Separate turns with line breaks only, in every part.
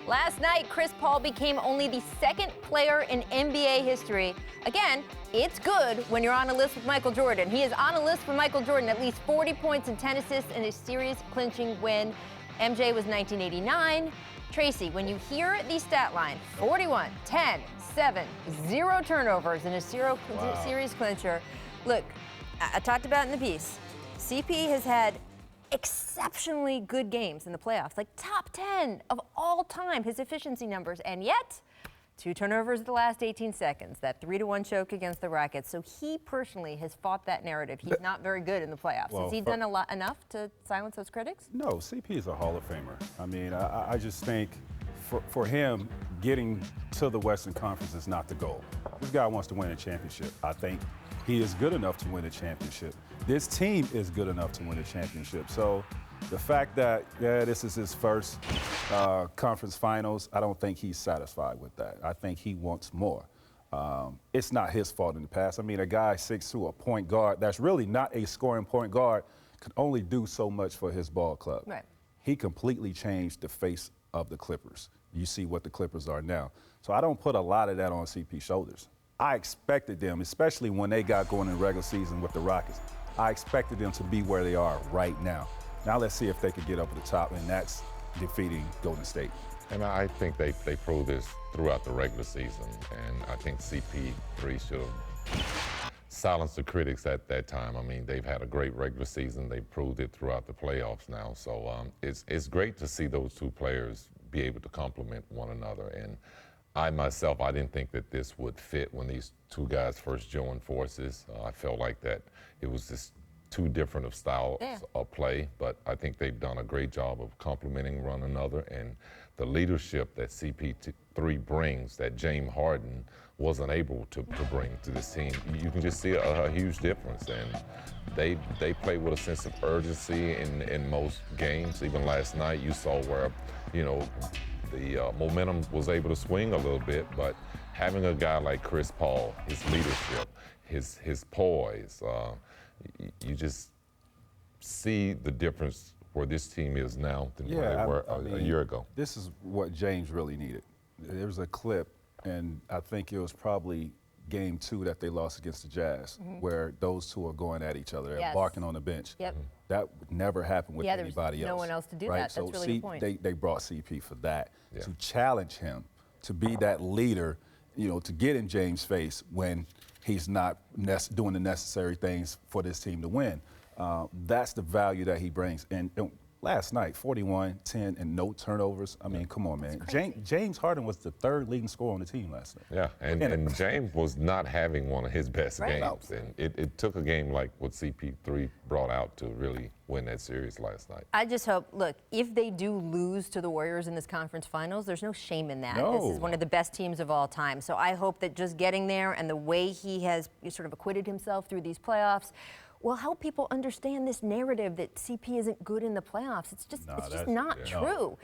Last night, Chris Paul became only the second player in NBA history. Again, it's good when you're on a list with Michael Jordan. He is on a list with Michael Jordan, at least 40 points and 10 assists in a series-clinching win. MJ was 1989. Tracy, when you hear the stat line, 41, 10, 7, 0 turnovers in a series clincher. Look, I talked about it in the piece. CP has had exceptionally good games in the playoffs, like top 10 of all time, his efficiency numbers, and yet 2 turnovers in the last 18 seconds, that 3-1 choke against the Rockets. So he personally has fought that narrative. He's not very good in the playoffs. Has he done enough to silence those critics?
No, CP is a Hall of Famer. I mean, I just think for him, getting to the Western Conference is not the goal. This guy wants to win a championship. I think he is good enough to win a championship. This team is good enough to win a championship. So the fact that, this is his first conference finals, I don't think he's satisfied with that. I think he wants more. It's not his fault in the past. I mean, a guy 6'2", a point guard, that's really not a scoring point guard, could only do so much for his ball club.
Right.
He completely changed the face of the Clippers. You see what the Clippers are now. So I don't put a lot of that on CP's shoulders. I expected them, especially when they got going in the regular season with the Rockets, I expected them to be where they are right now. Now let's see if they could get up at the top, and that's defeating Golden State.
And I think they proved this throughout the regular season, and I think CP3 should have silenced the critics at that time. I mean, they've had a great regular season. They proved it throughout the playoffs now. So it's great to see those two players be able to complement one another. And I myself, I didn't think that this would fit when these two guys first joined forces. I felt like that it was just too different of styles of play, but I think they've done a great job of complementing one another, and the leadership that CP3 brings that James Harden wasn't able to bring to this team. You can just see a huge difference, and they play with a sense of urgency in most games. Even last night you saw where, the momentum was able to swing a little bit, but having a guy like Chris Paul, his leadership, his poise, you just see the difference where this team is now than where they were a year ago.
This is what James really needed. There was a clip, and I think it was probably game 2 that they lost against the Jazz, where those two are going at each other and barking on the bench.
Yep.
That would never happen with anybody else.
No one else to do
right?
that. That's really the point.
They brought CP for that, to challenge him, to be that leader, to get in James' face when he's not doing the necessary things for this team to win. That's the value that he brings. And last night, 41, 10, and no turnovers. I mean, come on, man. James Harden was the 3rd leading scorer on the team last night.
Yeah, and James was not having one of his best games. And it took a game like what CP3 brought out to really win that series last night.
I just hope, look, if they do lose to the Warriors in this conference finals, there's no shame in that.
No.
This is one of the best teams of all time. So I hope that just getting there and the way he has sort of acquitted himself through these playoffs will help people understand this narrative that CP isn't good in the playoffs. It's just not true.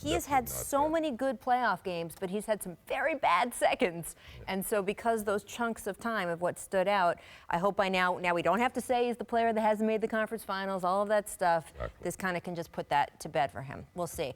He has had so many good playoff games, but he's had some very bad seconds. And so because those chunks of time of what stood out, I hope by now we don't have to say he's the player that hasn't made the conference finals, all of that stuff. This kind of can just put that to bed for him. We'll see.